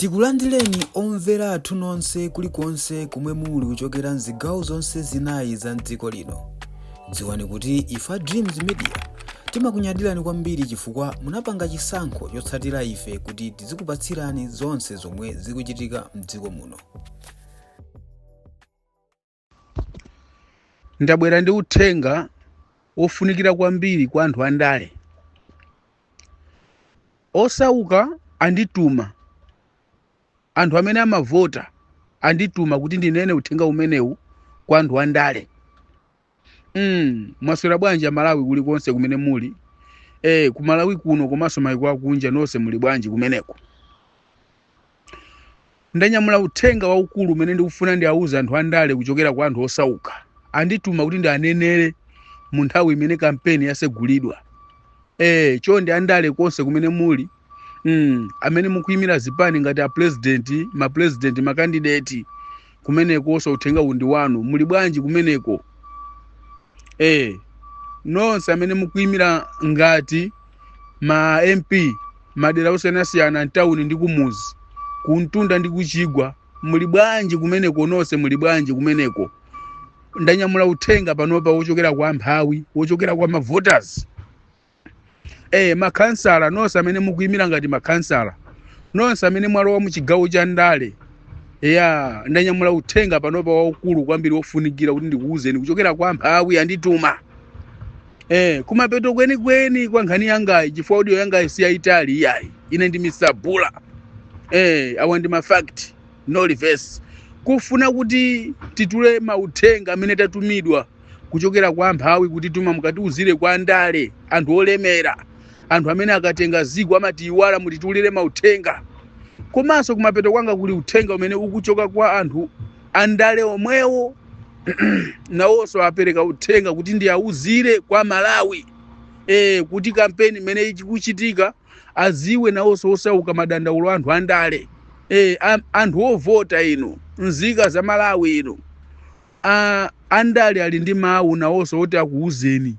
Tikulandireni omvera athu nonse kulikonse kumwe muli kuchokera mzigawo zonse zinayi za mdziko lino. Dziwani kuti ife Dreams Media timakunyadirani kwambiri chifukwa munapanga chisankho chotsatira ife kuti tizikupatsirani zonse zomwe zikuchitika mdziko muno. Ndabwera ndi uthenga ofunikira kwambiri kwa anthu andale. Osauka andituma, anthu amene amavota andituma kuti ndinene uthenga umenewu kwa anthu andale. Mwaswera bwanji Malawi kulikonse kumene muli. Ku Malawi kuno komanso mayiko akunja nonse muli bwanji kumeneko. Ndanyamula uthenga waukulu umene ndikufuna ndiawuza anthu andale kuchokera kwa anthu osauka. Andituma kuti ndianenere mu nthawi imene kampeni yasegulidwa. Chonde andale konse kumene muli, amene mukuyimira zipani ngati ma president, ma candidate kumeneko so uthenga undi wanu. Muli bwanji kumeneko. Nonse amene mukuyimira ngati ma MP, madera osiyanasiyana ntawuni ndi kumuzi, kuntunda ndi kuchigwa, muli bwanji kumeneko nonse muli bwanji kumeneko. Ndanyamula uthenga panopa wochokera kwa amphawi, wochokera kwa voters. Makansala nonse amene mukuyimira ngati makansala, nonse amene mwalowa mu chigawo cha ndale. Ndanyamula uthenga panopa waukulu kwambiri wofunikira kuti ndikuwuzeni kuchokera kwa amphawi andituma. Kumapeto kwenikweni kwa nkhani yangayi, chifukwa audio yangayi si yaitali iyayi. Ine ndi Mr. Bula. Awa ndi ma fact, no reverse. Kufuna kuti titule mauthenga amene tatumidwa kuchokera kwa amphawi kuti tuma mukatiuzire kwa andale, anthu olemera, anthu amene akatenga zigwa amati iwala mutitulire mauthenga. Komanso kumapeto kwanga kuli uthenga umene ukuchoka kwa anthu andale omwewo nawonso apereka uthenga kuti ndiawuzire kwa Malawi. Kuti kampeni imene ikuchitika aziwe nawonso osauka madandaulo anthu andale. Anthu ovota ino, nzika za Malawi ino. Andale ali ndi mawu nawonso oti akuwuzeni.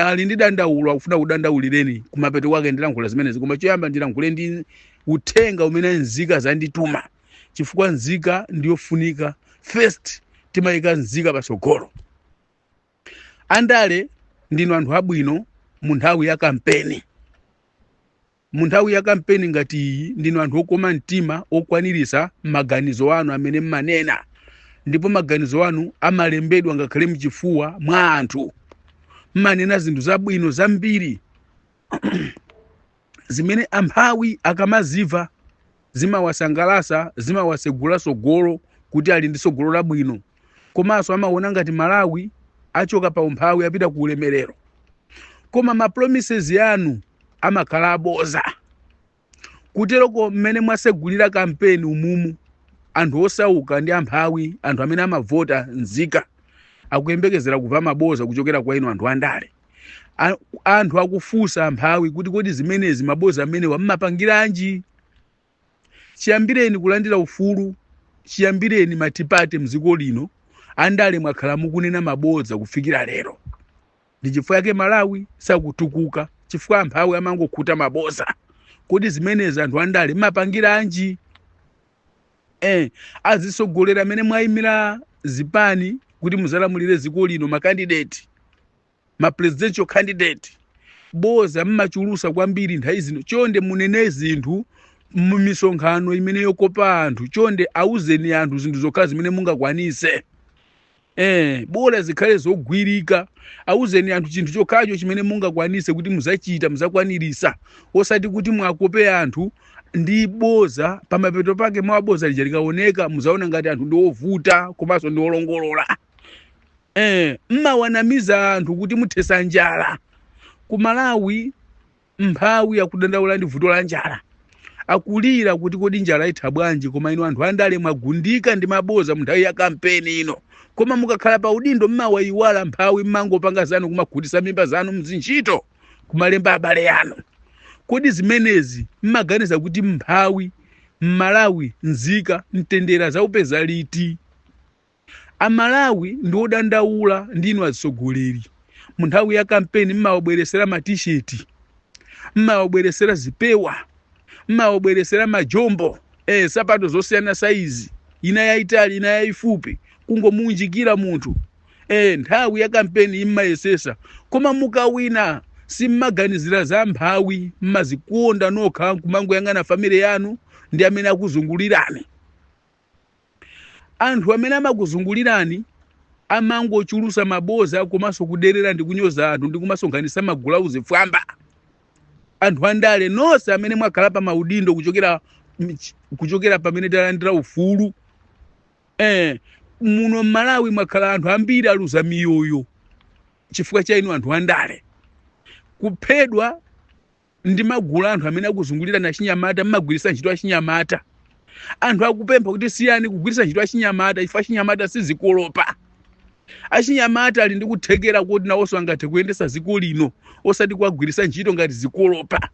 Ali ndi dandaulo akufuna kudandaulireni kumapeto kwake ndilankhula zimenezi. Koma choyamba ndilankhule ndi uthenga umene nzika zandituma. Chifukwa nzika ndiyofunika. First timayika nzika pasogolo. Andale ndino anthu abwino mu nthawi ya kampeni. Mu nthawi ya kampeni ngati iyi ndino anthu okoma mtima okwanirisa maganizo anu amene mmanena. Ndipo maganizo anu amalembedwa ngakhale mchifuwa mwa anthu. Mmanena zinthu zabwino zambiri zimene amphawi akamaziva zimawasangalasa, zimawasegula sogolo kuti ali ndi sogolo labwino. Komanso amaona ngati Malawi achoka pa umphawi apita ku ulemerero. Koma ma promises yanu amakhala aboza. Kuteroko mmene mwasegulira kampeni umumu, anthu osauka ndi amphawi, anthu amene amavota nzika, akuyembekezera kuva maboza kuchokera kwa inu anthu andale. Anthu akufunsa amphawi kuti kodi zimenezi maboza amene wammapangiranji. Chiyambireni kulandira ufulu, chiyambireni matipate mziko lino, andale mwakhala mukunena maboza kufikira lero. Ndi chifukwa yake Malawi sakutukuka, chifukwa amphawi amangokhuta maboza. Kodi zimenezi anthu andale mmapangiranji. Azisogolera amene mwayimira zipani kuti muzalamulire ziko lino, ma candidate, ma presidential candidate, boza mmachulusa kwambiri nthawi zino. Chonde munene zinthu mu misonkhano imene yokopa anthu. Chonde awuzeni anthu zinthu zokha zimene mungakwanise. Bola zikhale zogwirika. Awuzeni anthu chinthu chokhacho chimene mungakwanise kuti muzachita, muzakwanirisa. Osati kuti mwakope anthu ndi boza pamapeto pake mwaboza lija likaoneka muzaona ngati anthu ndi ovuta komanso ndi olongolola. Mmawanamiza anthu kuti muthesa njala. Ku Malawi mphawi akudandaula ndi vuto la njala. Akulira kuti kodi njala itha bwanji, koma inu anthu andale mwagundika ndi maboza mu nthawi ya kampeni ino. Koma mukakhala pa udindo mmawayiwala mphawi, mmangopanga zanu kumakhutisa mimba zanu mzinchito, kumalemba abale yanu. Kodi zimenezi mmaganiza kuti mphawi, Malawi, nzika, mtendera zaupeza liti? Amalawi ndi odandaula ndinu azisogoleri. Mu nthawi ya kampeni mmawabweresera ma t-shirt, mmawabweresera zipewa, mmawabweresera majombo, sapato zosiyana saizi, ina yaitali ina yaifupi, kungomunjikira munthu. Nthawi ya kampeni immayesesa, koma mukawina simmaganizira za mphawi, mmazikonda nokha kumangoyang'ana family yanu ndi amene akuzungulirani. Anthu amene amakuzungulirani amangochulusa maboza komanso kuderera ndi kunyoza anthu ndi kumasonkhanisa magulauzi fwamba. Anthu andale nonse amene mwakhala pa maudindo kuchokera pamene talandira ufulu, muno Malawi mwakhala anthu ambiri aluza miyoyo chifukwa cha inu anthu andale. Kuphedwa ndi magulu anthu amene akuzungulirani achinyamata, mmagwirisa ntchito achinyamata. Anthu akupempha kuti siyani kugwirisa ntchito achinyamata, ife achinyamata sizikolopa. Achinyamata ali ndi kuthekera kuti nawonso angathe kuyendesa dziko lino osati kuwagwirisa ntchito ngati zikolopa,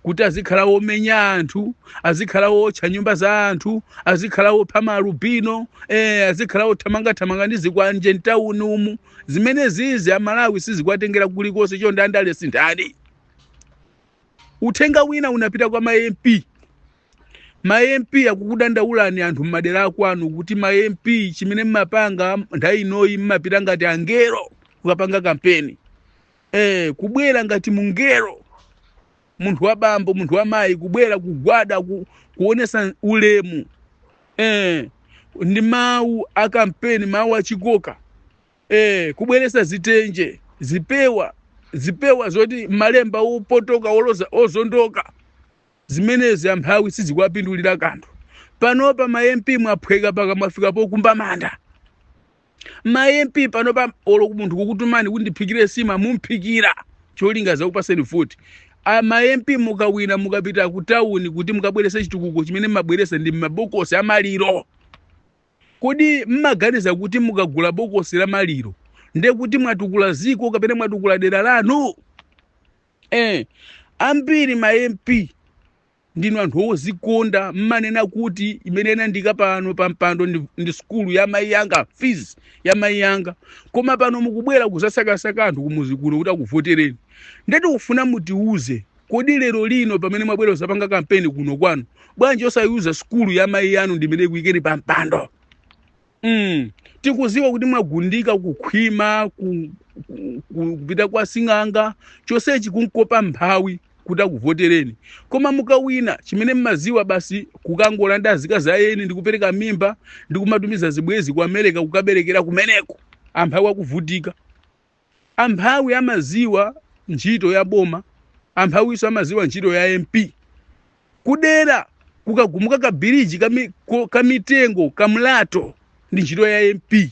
kuti azikhala omenya anthu, azikhala otcha nyumba za anthu, azikhala opha malubino, azikhala othamangathamanga ndi zikwanje mtawuni umu. Zimene zizi Amalawi sizikwatengera kulikonse, chonde andale sinthani. Uthenga wina unapita kwa ma-MP. Ma-MP akukudandaulani anthu mmadera akwanu kuti ma-MP chimene mmapanga nthawi inoyi mmapita ngati angelo kukapanga kampeni. Kubwera ngati mungelo, munthu wa bambo, munthu wa mayi, kubwera kugwada kuonesa ulemu. Ndi mawu a kampeni, mawu achikoka. Kubweresa zitenje, zipewa zoti malemba opotoka oloza ozondoka. Zimenezi amphawi sizikwapindulira kanthu. Panopa ma-MP mwaphweka paka mwafika pokumba manda. Ma-MP panopa olo munthu kukutumani kuti ndiphikire sima mumphikira cholinga zakupaseni voti. Ma-MP mukawina mukapita ku tawuni kuti mukabwerese chitukuko chimene mmabweresa ndi mabokosi amaliro. Kodi mmaganiza kuti mukagula bokosi la maliro nde kuti mwatukula ziko kapena mwatukula dera lanu? Ambiri ma-MP ndinu anthu ozikonda, mmanena kuti imene ndika pano pampando ndi skulu ya mayi yanga, fees ya mayi yanga. Koma pano mukubwera kusasakasaka anthu kumuzi kuno kuti akuvotereni. Ndeti kufuna mutiuze, kodi lero lino pamene mwabwera usapanga kampeni kuno kwanu, bwanji osayuza skulu ya mayi yanu ndimene kuikeni pampando? Tikuziwa kuti mwagundika kukhwima, kupita kwa sing'anga, chonsechi kunkopa mphawi kuti akuvotereni. Koma mukawina chimene mmaziwa basi kukangolanda azikazi ayeni ndi kupereka mimba ndi kumatumiza zibwezi ku America kukaberekera kumeneko. Amphawi akuvutika. Amphawi amaziwa ntchito ya boma, amphawiso amaziwa ntchito ya MP. Kudera kukagumuka kabiriji kamitengo kamulato ndi ntchito ya MP.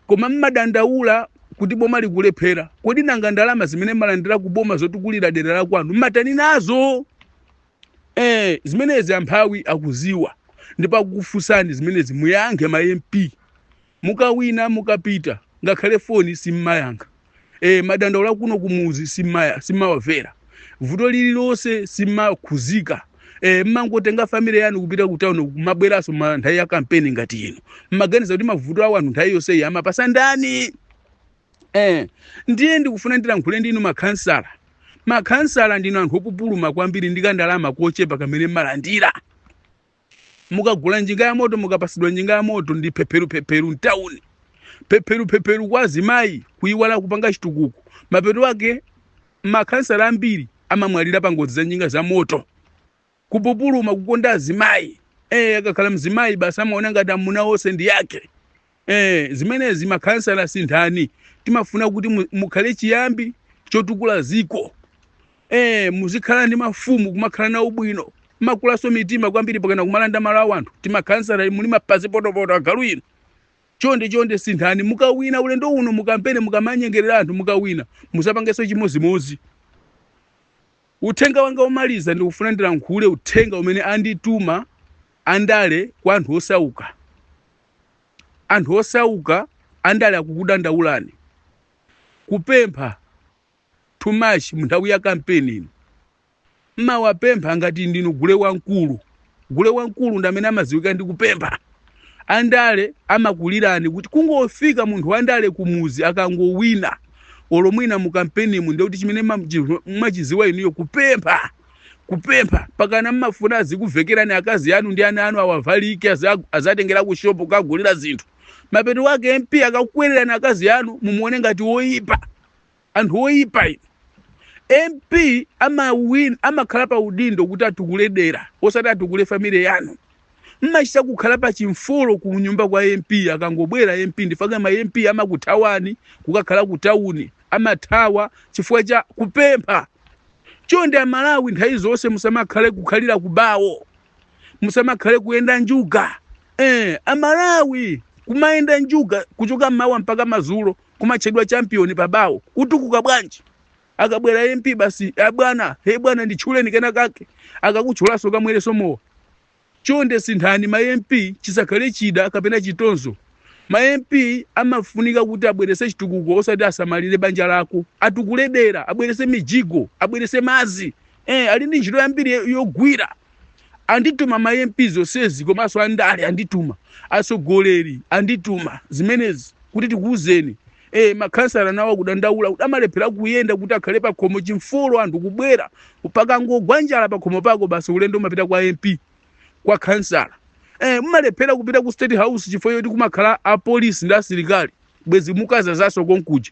Koma mmadandaula kuti boma likulephera. Kodi nanga ndalama zimene malandira ku boma zotukulira dera la kwanu mmatani nazo? Zimenezi amphawi akuziwa. Ndipo akukufusani zimenezi muyankhe ma-MP. Mukawina mukapita ngakhale foni simmayankha. Madandaula kuno kumuzi simmawavera. Vuto lililonse simmakhuzika. Mmangotenga family yanu kupita ku town kumabweraso nthawi ya kampeni ngati ino. Mmaganiza kuti mavuto awo anthu nthawi yonse amapasa ndani? Ndiye ndikufuna ndilankhule ndinu makhansala. Makhansala ndinu anthu opupuluma kwambiri ndi kandalama kochepa kamene mmalandira. Mukagula njinga ya moto, mukapasidwa njinga ya moto ndi pheperu mtawuni. Pheperu kwa azimayi kuyiwala kupanga chitukuko. Mapeto ake makhansala ambiri amamwalira pa ngozi za njinga za moto. Kupupuluma kukonda azimayi. Akakhala mzimayi basi amaona ngati amuna onse ndi yake. Zimenezi makhansala sinthani. Timafuna kuti mukhale chiyambi chotukula ziko. Muzikhala ndi mafumu kumakhala na ubwino. Makulaso mitima kwambiri pakana kumalanda malo a anthu. Timakhansala muli mapazi poto agalu ino. Chonde sinthani. Mukawina ulendo uno mukampene mukamanyengerera anthu mukawina. Musapangeso chimozimozi. Uthenga wanga omaliza ndikufuna ndilankhule uthenga umene andituma andale kwa anthu osauka. Anthu osauka andale akukudandaulani. Kupempha too much munthawi ya kampeni ino. Mmawapempha ngati ndinu gule wankulu. Gule wankulu ndamene amaziwika ndi kupempha. Andale amakulirani kuti kungofika munthu wandale kumuzi akangowina olomwina mu kampeni mu ndikuti chimene mwachiziwa inuyo kupempha kupempha pakana mmafuna azikuvekerani akazi anu ndi ana anu awavalike azatengera ku shopu kagulira zinthu. Mapeto wake MP akakwererani akazi anu mumuone ngati woyipa. Anthu woyipa ino. MP amakhala pa udindo kuti atukuledera osati atukule family yanu. Mmachita kukhala pa chimfolo ku nyumba kwa MP akangobwera MP ndifaka ma MP amakuthawani kukakhala ku town amathawa chifukwa cha kupempha. Chonde Amalawi nthawi zonse musamakhale kukhalira kubawo. Musamakhale kuyenda njuga. Amalawi kumayenda njuga kuchoka mmawa mpaka mazulo kumachedwa champion pabawo. Utukuka bwanji. Akabwera MP basi bwana ndichuleni kena kake akakuchulaso kamwere somo. Chonde sinthani ma MP chisakhale chida kapena chitonzo. Ma MP amafunika kuti abwerese chitukuko osati asamalire banja lako. Atukuledera, abwerese mijigo, abwerese mazi. Ali ndi ntchito yambiri yogwira. Andituma ma MP zonsezi komanso andale andituma. Asogoleri andituma zimenezi kuti tikuuzeni. Makhansala nawo kudandaula kuti amalephera kuyenda kuti akhale pa khomo chimfolo anthu kubwera. Upaka ngogwanjala pa khomo pako basi ulendo umapita kwa MP. Kwa khansala. Mmalephera kupita ku State House chifukwa yoti kumakhala a police ndi asilikali. Bwezi mukaza zaso konkuja.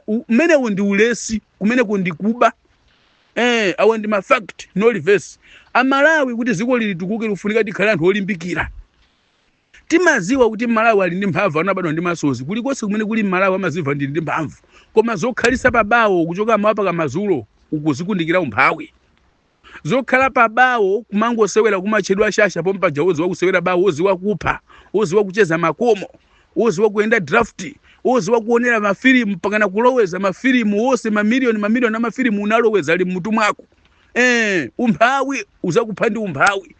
Umenewo ndi ulesi, kumeneko ndi kuba. Awa ndi ma fact no reverse. Amalawi kuti ziko lilitukuke lufunika tikhala anthu olimbikira. Timaziwa kuti Malawi ali ndi mphamvu anabadwa ndi masozi. Kulikonse kumene kuli Malawi amaziva ndi mphamvu. Koma zokhalisa pabawo kuchoka mapa kamazulo ukuzikundikira umphawi. Zokhala pabawo kumangosewera kumachedwa shasha pompa jawozi wakusewera bawo oziwa kupha, oziwa kucheza makomo, oziwa kuenda draft, oziwa kuonera mafilimu pakana kuloweza mafilimu wose mamilioni na mafilimu unaloweza ali mmutu mwako. Umphawi uzakupha ndi umphawi.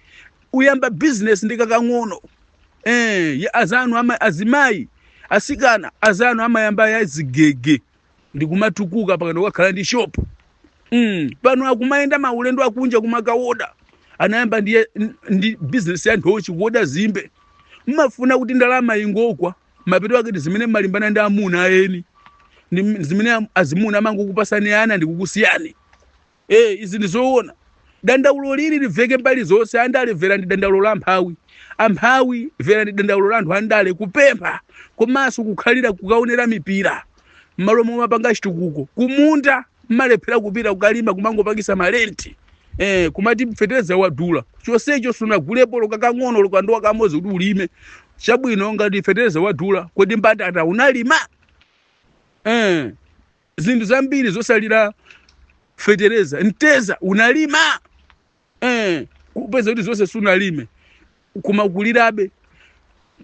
Uyamba business ndikakang'ono. Ya azanu azimayi asikana azanu amayamba ya zigege ndikumatukuka pakana wakhala ndi shop. Pano akumaenda maulendo akunja kumakawoda anayamba ndi business ya nthochi kuoda zimbe. Mmafuna kuti ndalama ingokwa mapeto ake zimene malimbana ndi amuna eni zimene azimuna amango kupasani ana ndikukusiyani. Izi ndizoona dandaulo lili liveke mbali zonse andale vera ndi dandaulo la mphawi. Amphawi vera ndi dandaulo la anthu andale kupempha komanso kukhalira kukaonera mipira malomo mapanga chitukuko kumunda mmalephera kupita kukalima kumangopangisa malenti. Kumati fetereza wadula chonsecho sunagulepo lokakang'ono lokandowa kamozi kuti ulime chabwino ngati fetereza wadula kodi mbatata unalima. Zinthu zambiri zosalira fetereza nteza unalima. Kupeza kuti zonse sunalime kumakulirabe.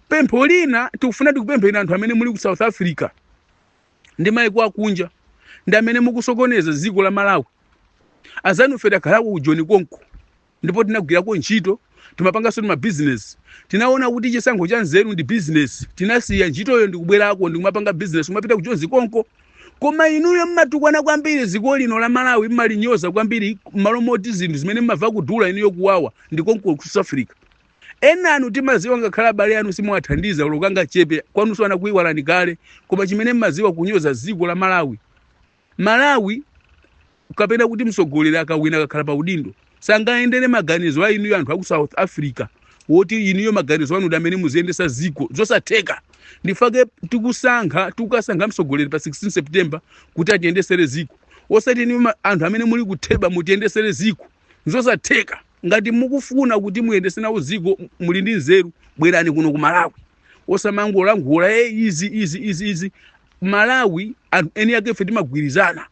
Pempho lina tikufuna tikupemphera anthu amene muli ku South Africa ndi maiko akunja ndi amene mukusokoneza dziko la Malawi. Azanu feda kalawo ujoni konko ndipo tinagwirako ntchito timapanganso ma business. Tinaona kuti chisankho cha nzeru ndi business. Tinasiya ntchitoyo ndikubwerako ndikumapanga business kumapita kujonzi konko. Koma inuyo mmatukwana kwambiri dziko lino la Malawi mmalinyoza kwambiri malomoti zinthu zimene mmava kudula inuyo kuwawa ndikonko ku South Africa. Anu timaziwa ngakhala bale anu simuwathandiza lokanga chepe kwanuso anakuiwalani kale koma chimene mmaziwa kunyoza dziko la Malawi. Malawi ukapenda kuti msogolera akawina akakhala pa udindo sangaendere maganizo a inuyo anthu aku South Africa woti inuyo maganizo anu amene muziyendesa dziko zosatheka. Ndifake tukasankha msogolera pa 16 September kuti atiyendesere dziko osati inuyo anthu amene muli kutheba mutiyendesere dziko zosatheka. Ngati mukufuna kuti muyendese nawo dziko muli ndi nzeru bwerani kuno ku Malawi osamangolangula izi Malawi eni yake fe timagwirizana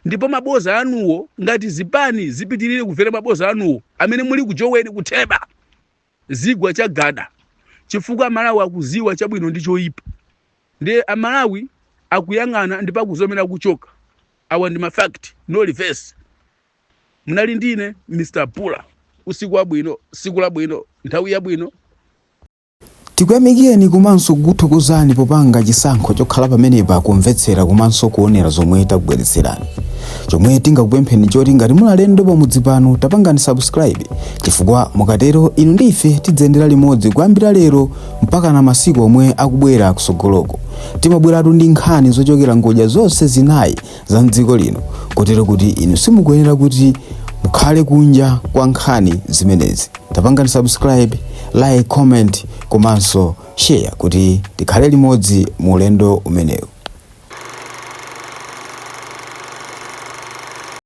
ndipo maboza anuwo ngati zipani zipitirire kuvera maboza anuwo amene muli kujoweni kutheba zigwa chagada chifukwa Malawi akuziwa chabwino ndi choyipa. Ndi Amalawi akuyang'ana ndipo akuzomera kuchoka. Awa ndi ma fact no reverse. Munali ndine Mr. Pula. Usiku wabwino, siku labwino, nthawi yabwino. Tikuyamikeni komanso kukuthokozani popanga chisankho chokhala pamenepa kumvetsera komanso kuonera zomwe takubweretserani. Chomwe tingakupempheni choti ngati mulalendo pamudzi pano tapangani subscribe chifukwa mukatero inu ndi ife tidzendera limodzi kuyambira lero mpaka na masiku omwe akubwera kusogoloko. Timabweratu ndi nkhani zochokera ngodya zonse zinayi za mdziko lino kotero kuti inu simukuyenera kuti mukhale kunja kwa nkhani zimenezi. Tapangani subscribe, like, comment komanso share kuti tikhale limodzi mu ulendo umenewu.